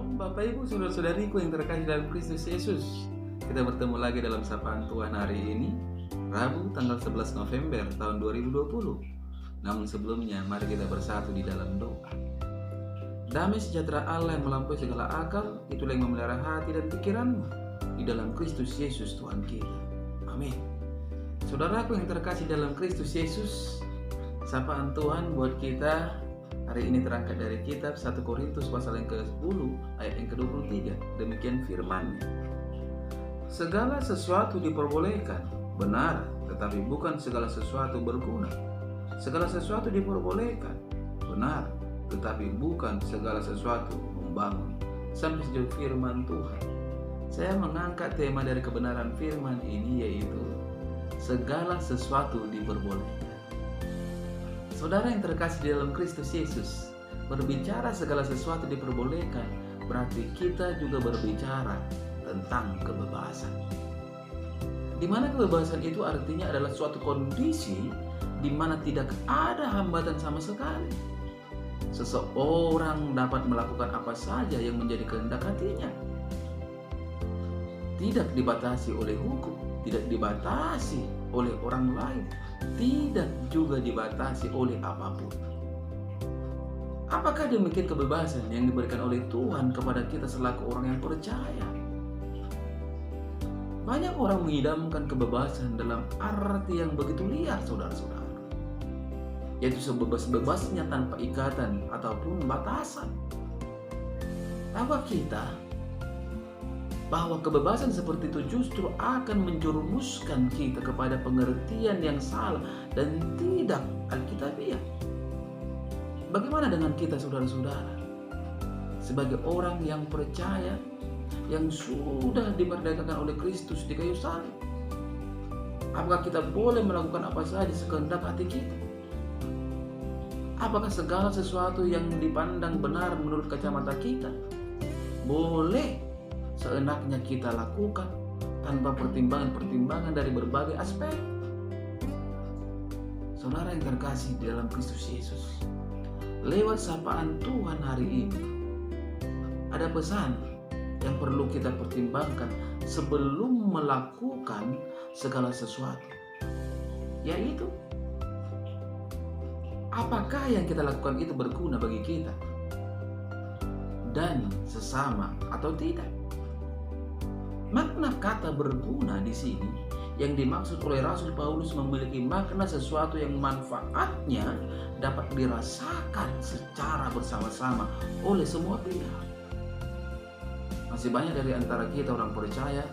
Shalom Bapak Ibu Saudara-saudariku yang terkasih dalam Kristus Yesus. Kita bertemu lagi dalam Sapaan Tuhan hari ini, Rabu tanggal 11 November tahun 2020. Namun sebelumnya mari kita bersatu di dalam doa. Damai sejahtera Allah yang melampaui segala akal, itulah yang memelihara hati dan pikiranmu di dalam Kristus Yesus Tuhan kita. Amin. Saudaraku yang terkasih dalam Kristus Yesus, Sapaan Tuhan buat kita hari ini terangkat dari kitab 1 Korintus pasal yang ke-10 ayat yang ke-23. Demikian firman-Nya. Segala sesuatu diperbolehkan, benar, tetapi bukan segala sesuatu berguna. Segala sesuatu diperbolehkan, benar, tetapi bukan segala sesuatu membangun. Sampai sejauh firman Tuhan. Saya mengangkat tema dari kebenaran firman ini, yaitu segala sesuatu diperbolehkan. Saudara yang terkasih di dalam Kristus Yesus, berbicara segala sesuatu diperbolehkan, berarti kita juga berbicara tentang kebebasan. Di mana kebebasan itu artinya adalah suatu kondisi di mana tidak ada hambatan sama sekali. Seseorang dapat melakukan apa saja yang menjadi kehendak hatinya. Tidak dibatasi oleh hukum, tidak dibatasi oleh orang lain, tidak juga dibatasi oleh apapun. Apakah demikian kebebasan yang diberikan oleh Tuhan kepada kita selaku orang yang percaya? Banyak orang mengidamkan kebebasan dalam arti yang begitu liar, saudara-saudara, yaitu sebebas-bebasnya tanpa ikatan ataupun batasan. Tahukah kita bahwa kebebasan seperti itu justru akan menjerumuskan kita kepada pengertian yang salah dan tidak alkitabiah? Bagaimana dengan kita, saudara-saudara, sebagai orang yang percaya, yang sudah dimerdekakan oleh Kristus di kayu salib? Apakah kita boleh melakukan apa saja sekehendak hati kita? Apakah segala sesuatu yang dipandang benar menurut kacamata kita boleh seenaknya kita lakukan tanpa pertimbangan-pertimbangan dari berbagai aspek? Saudara yang terkasih di dalam Kristus Yesus, lewat sapaan Tuhan hari ini ada pesan yang perlu kita pertimbangkan sebelum melakukan segala sesuatu, yaitu apakah yang kita lakukan itu berguna bagi kita dan sesama atau tidak. Makna kata berguna di sini yang dimaksud oleh Rasul Paulus memiliki makna sesuatu yang manfaatnya dapat dirasakan secara bersama-sama oleh semua pihak. Masih banyak dari antara kita orang percaya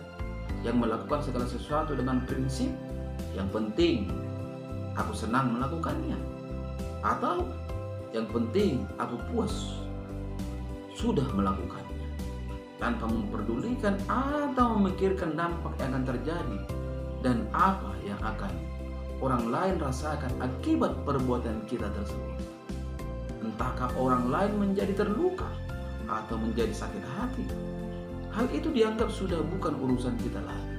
yang melakukan segala sesuatu dengan prinsip yang penting aku senang melakukannya, atau yang penting aku puas sudah melakukannya, tanpa memperdulikan atau memikirkan dampak yang akan terjadi dan apa yang akan orang lain rasakan akibat perbuatan kita tersebut. Entahkah orang lain menjadi terluka atau menjadi sakit hati, hal itu dianggap sudah bukan urusan kita lagi.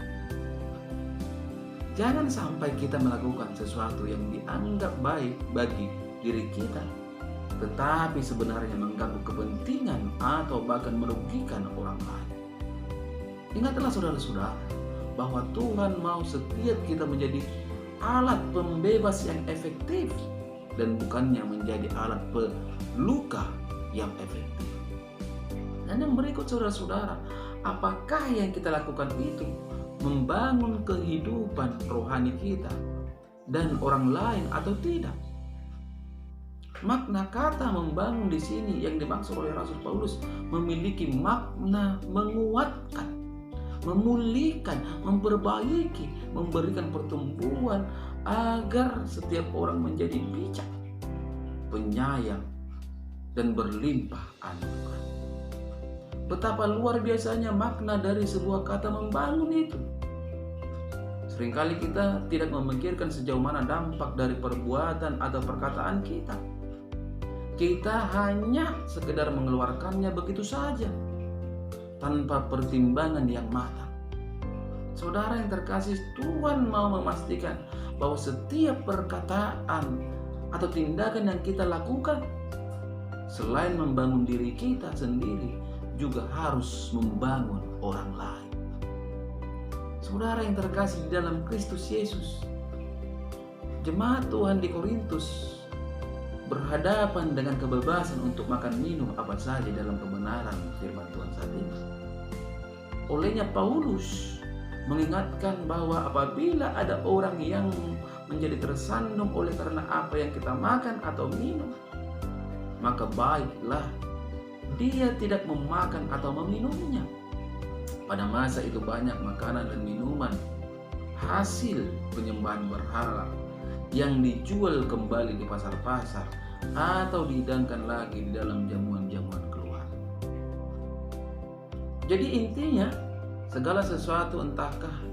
Jangan sampai kita melakukan sesuatu yang dianggap baik bagi diri kita, tetapi sebenarnya mengganggu kepentingan atau bahkan merugikan orang lain. Ingatlah saudara-saudara bahwa Tuhan mau setiap kita menjadi alat pembebas yang efektif dan bukannya menjadi alat peluka yang efektif. Dan yang berikut, saudara-saudara, apakah yang kita lakukan itu membangun kehidupan rohani kita dan orang lain atau tidak? Makna kata membangun di sini yang dimaksud oleh Rasul Paulus memiliki makna menguatkan, memulihkan, memperbaiki, memberikan pertumbuhan agar setiap orang menjadi bijak, penyayang, dan berlimpah anugerah. Betapa luar biasanya makna dari sebuah kata membangun itu. Seringkali kita tidak memikirkan sejauh mana dampak dari perbuatan atau perkataan kita. Kita hanya sekedar mengeluarkannya begitu saja, tanpa pertimbangan yang matang. Saudara yang terkasih, Tuhan mau memastikan bahwa setiap perkataan atau tindakan yang kita lakukan, selain membangun diri kita sendiri juga harus membangun orang lain. Saudara yang terkasih di dalam Kristus Yesus, jemaat Tuhan di Korintus berhadapan dengan kebebasan untuk makan minum apa saja dalam kebenaran firman Tuhan saat ini. Olehnya Paulus mengingatkan bahwa apabila ada orang yang menjadi tersandung oleh karena apa yang kita makan atau minum, maka baiklah dia tidak memakan atau meminumnya. Pada masa itu banyak makanan dan minuman hasil penyembahan berhala yang dijual kembali di pasar-pasar atau dihidangkan lagi di dalam jamuan-jamuan keluar. Jadi intinya, segala sesuatu entahkah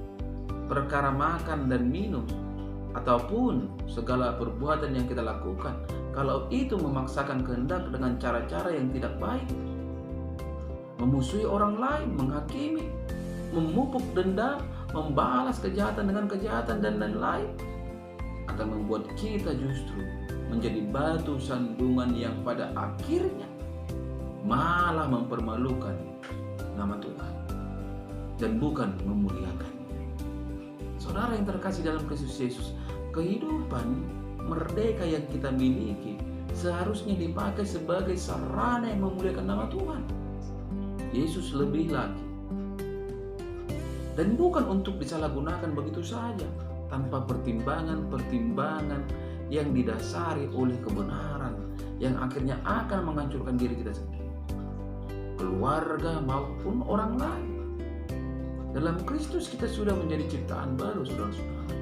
perkara makan dan minum ataupun segala perbuatan yang kita lakukan, kalau itu memaksakan kehendak dengan cara-cara yang tidak baik, memusuhi orang lain, menghakimi, memupuk dendam, membalas kejahatan dengan kejahatan dan lain-lain, akan membuat kita justru menjadi batu sandungan yang pada akhirnya malah mempermalukan nama Tuhan dan bukan memuliakan. Saudara yang terkasih dalam Kristus Yesus, kehidupan merdeka yang kita miliki seharusnya dipakai sebagai sarana yang memuliakan nama Tuhan Yesus lebih lagi, dan bukan untuk disalahgunakan begitu saja tanpa pertimbangan yang didasari oleh kebenaran yang akhirnya akan menghancurkan diri kita sendiri, keluarga maupun orang lain. Dalam Kristus kita sudah menjadi ciptaan baru, saudara-saudara,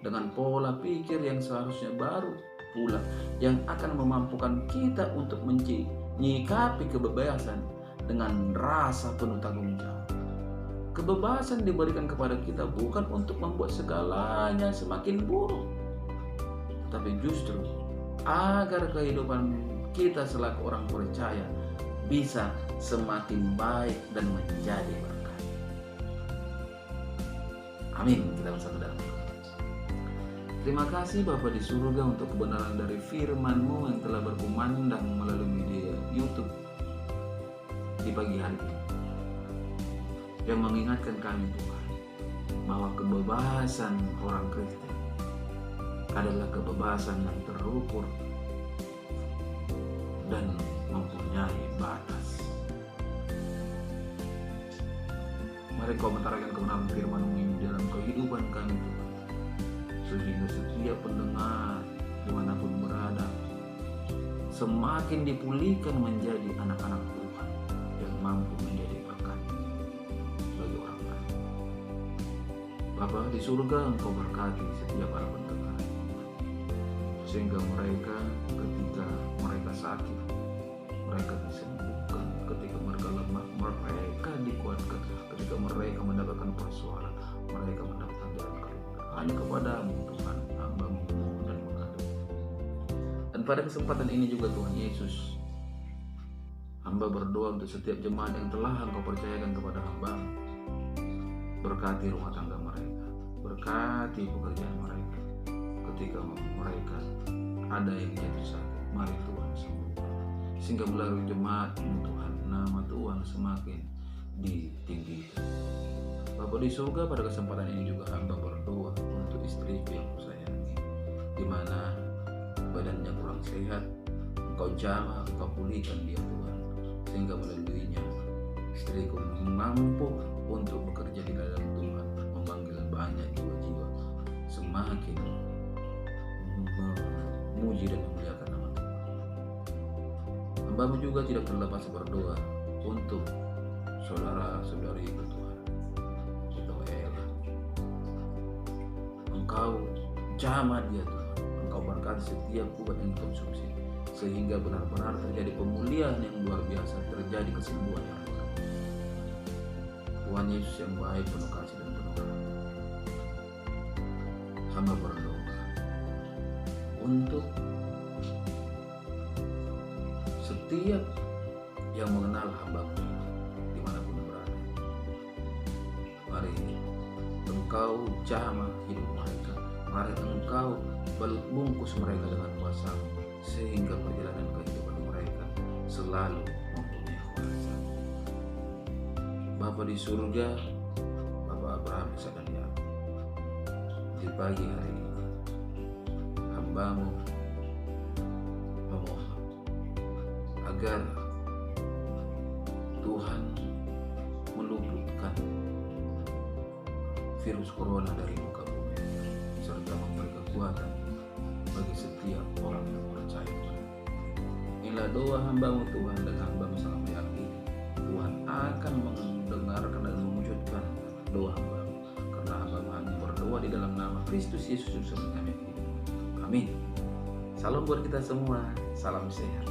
dengan pola pikir yang seharusnya baru pula, yang akan memampukan kita untuk menyikapi kebebasan dengan rasa penuh tanggung jawab. Kebebasan diberikan kepada kita bukan untuk membuat segalanya semakin buruk, tetapi justru agar kehidupan kita selaku orang percaya bisa semakin baik dan menjadi berkat. Amin. Kita bersatu dalam doa. Terima kasih Bapa di surga untuk kebenaran dari firman-Mu yang telah berkumandang melalui media YouTube di pagi hari ini, yang mengingatkan kami Tuhan bahwa kebebasan orang Kristen adalah kebebasan yang terukur dan mempunyai batas. Mari Kau menyatakan kebenaran firman-Mu ini dalam kehidupan kami Tuhan, sehingga setiap pendengar dimanapun berada semakin dipulihkan menjadi anak-anak Tuhan yang mampu menjadi berkat bagi orang lain. Bapa di surga, Engkau berkati setiap para pendengar, sehingga mereka ketika mereka sakit, mereka disembuhkan, ketika mereka lemah, mereka dikuatkan, ketika mereka mendapatkan persoalan, mereka mendapatkan jalan keluar. Hanya kepadamu Tuhan hamba memohon dan mengadu. Dan pada kesempatan ini juga Tuhan Yesus, hamba berdoa untuk setiap jemaat yang telah Engkau percayakan kepada hamba. Berkati rumah tangga mereka, berkati pekerjaan mereka. Ketika mereka ada yang jatuh sakit, mari Tuhan sembuhkan, sehingga melalui jemaat-Mu Tuhan, nama Tuhan semakin ditinggikan. Bapa di surga, pada kesempatan ini juga hamba berdoa untuk istriku yang kusayangi, di mana badannya kurang sehat. Engkau jamah, Engkau pulihkan dia Tuhan, sehingga melaluinya istriku mampu untuk bekerja di dalam Tuhan, memanggil banyak jiwa-jiwa, semakin memuji dan memuliakan nama Tuhan. Hamba-Mu juga tidak terlepas berdoa untuk saudara-saudari Tuhan. Engkau jamah dia Tuhan, Engkau berkati setiap obat yang dikonsumsi, sehingga benar-benar terjadi pemulihan yang luar biasa, terjadi kesembuhan yang luar biasa. Tuhan Yesus yang baik, penuh kasih dan penuh rahmat, hamba berdoa untuk setiap yang mengenal hamba-Mu dimanapun berada. Mari Engkau jamah hidup mereka, mari Engkau balut bungkus mereka dengan kuasa-Mu, sehingga perjalanan kehidupan mereka selalu mempunyai kuasa. Bapa di surga, Bapa Abraham, Ishak dan Yakub, di pagi hari ini hamba-Mu memohon agar Tuhan meluputkan virus corona dari muka bumi serta memberi kekuatan bagi setiap orang yang percaya. Inilah doa hamba-Mu Tuhan, dan hamba-Mu sangat meyakini Tuhan akan mendengarkan dan mewujudkan doa hamba-Mu, karena hamba-Mu hanya berdoa di dalam nama Kristus Yesus kami. Amin. Salam buat kita semua, salam sehat.